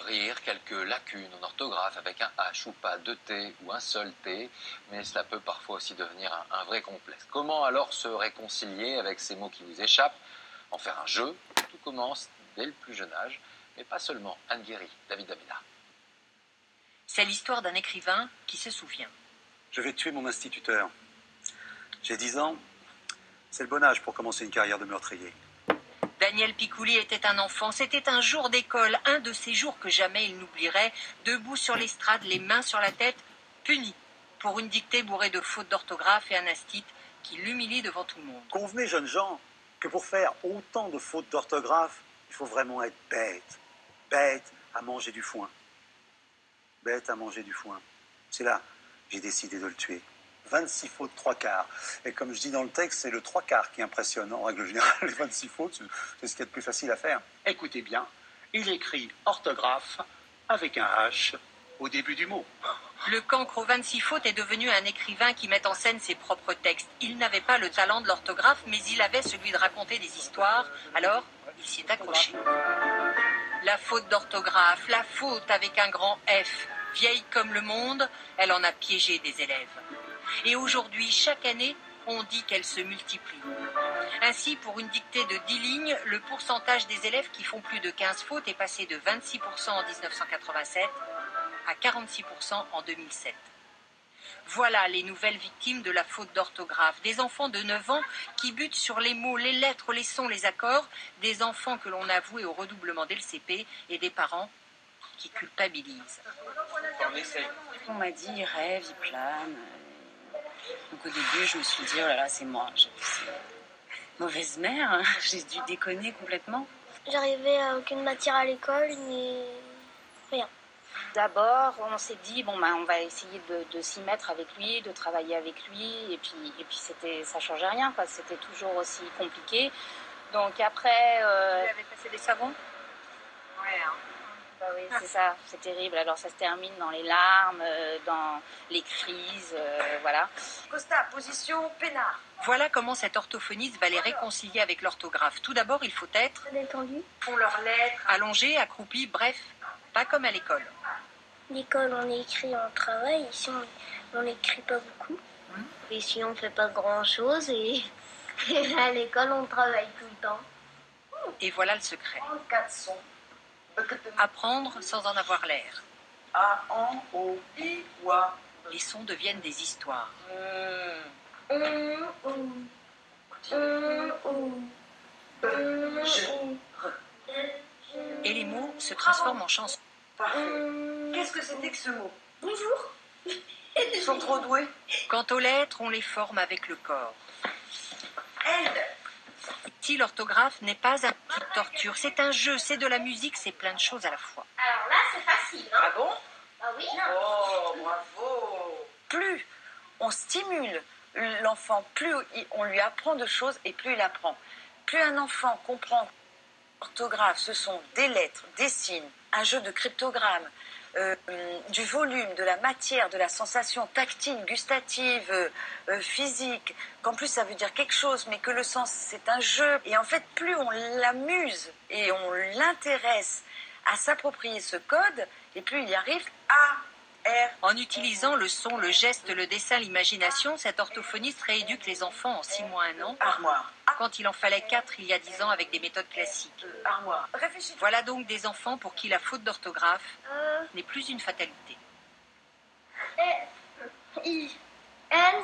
Rire quelques lacunes en orthographe avec un H ou pas, deux T ou un seul T, mais cela peut parfois aussi devenir un vrai complexe. Comment alors se réconcilier avec ces mots qui vous échappent? En faire un jeu? Tout commence dès le plus jeune âge, mais pas seulement. Anne Guéry, David Damena. C'est l'histoire d'un écrivain qui se souvient. Je vais tuer mon instituteur. J'ai 10 ans. C'est le bon âge pour commencer une carrière de meurtrier. Daniel Picouli était un enfant, c'était un jour d'école, un de ces jours que jamais il n'oublierait, debout sur l'estrade, les mains sur la tête, puni pour une dictée bourrée de fautes d'orthographe et un astit qui l'humilie devant tout le monde. Convenez, jeunes gens, que pour faire autant de fautes d'orthographe, il faut vraiment être bête. Bête à manger du foin. Bête à manger du foin. C'est là que j'ai décidé de le tuer. 26 fautes, 3 quarts. Et comme je dis dans le texte, c'est le 3 quarts qui impressionne. En règle générale, les 26 fautes, c'est ce qu'il y a de plus facile à faire. Écoutez bien, il écrit orthographe avec un H au début du mot. Le cancre aux 26 fautes est devenu un écrivain qui met en scène ses propres textes. Il n'avait pas le talent de l'orthographe, mais il avait celui de raconter des histoires. Alors, il s'y est accroché. La faute d'orthographe, la faute avec un grand F. Vieille comme le monde, elle en a piégé des élèves. Et aujourd'hui, chaque année, on dit qu'elle se multiplie. Ainsi, pour une dictée de 10 lignes, le pourcentage des élèves qui font plus de 15 fautes est passé de 26% en 1987 à 46% en 2007. Voilà les nouvelles victimes de la faute d'orthographe. Des enfants de 9 ans qui butent sur les mots, les lettres, les sons, les accords. Des enfants que l'on a voués au redoublement dès le CP et des parents qui culpabilisent. On m'a dit, il rêve, il plane. Donc au début, je me suis dit, oh là là, c'est moi. C'est mauvaise mère, hein. J'ai dû déconner complètement. J'arrivais à aucune matière à l'école, ni rien. D'abord, on s'est dit, bon, on va essayer de s'y mettre avec lui, de travailler avec lui. Et puis ça changeait rien, quoi. C'était toujours aussi compliqué. Donc après... Vous avez passé des savons? Ouais, hein. Bah oui, c'est ça, c'est terrible. Alors ça se termine dans les larmes, dans les crises, voilà. Costa, position peinard. Voilà comment cet orthophoniste va les réconcilier avec l'orthographe. Tout d'abord, il faut être Détendu. Font leurs lettres. allongé, accroupi, bref, pas comme à l'école. L'école, on écrit, on travaille. Ici, on n'écrit pas beaucoup. Ici, on fait pas grand-chose. Et à l'école, on travaille tout le temps. Et voilà le secret. 4 sons. Apprendre sans en avoir l'air. A, An, O, I, Oua. Les sons deviennent des histoires. Et les mots se transforment en chansons. Parfait. Qu'est-ce que c'était que ce mot? Bonjour. Ils sont trop doués. Quant aux lettres, on les forme avec le corps. Aide. Ici, l'orthographe n'est pas un petit torture, c'est un jeu, c'est de la musique, c'est plein de choses à la fois. Alors là, c'est facile, hein? Ah bon? Ah oui. Oh, bravo. Plus on stimule l'enfant, plus on lui apprend de choses et plus il apprend. Plus un enfant comprend l'orthographe, ce sont des lettres, des signes, un jeu de cryptogrammes, du volume, de la matière, de la sensation tactile, gustative, physique, qu'en plus ça veut dire quelque chose, mais que le sens c'est un jeu. Et en fait, plus on l'amuse et on l'intéresse à s'approprier ce code, et plus il y arrive. En utilisant le son, le geste, le dessin, l'imagination, cet orthophoniste rééduque les enfants en 6 mois, 1 an, Armoire. quand il en fallait 4 il y a 10 ans avec des méthodes classiques. Armoire. Réfléchis. Voilà donc des enfants pour qui la faute d'orthographe n'est plus une fatalité. I, N,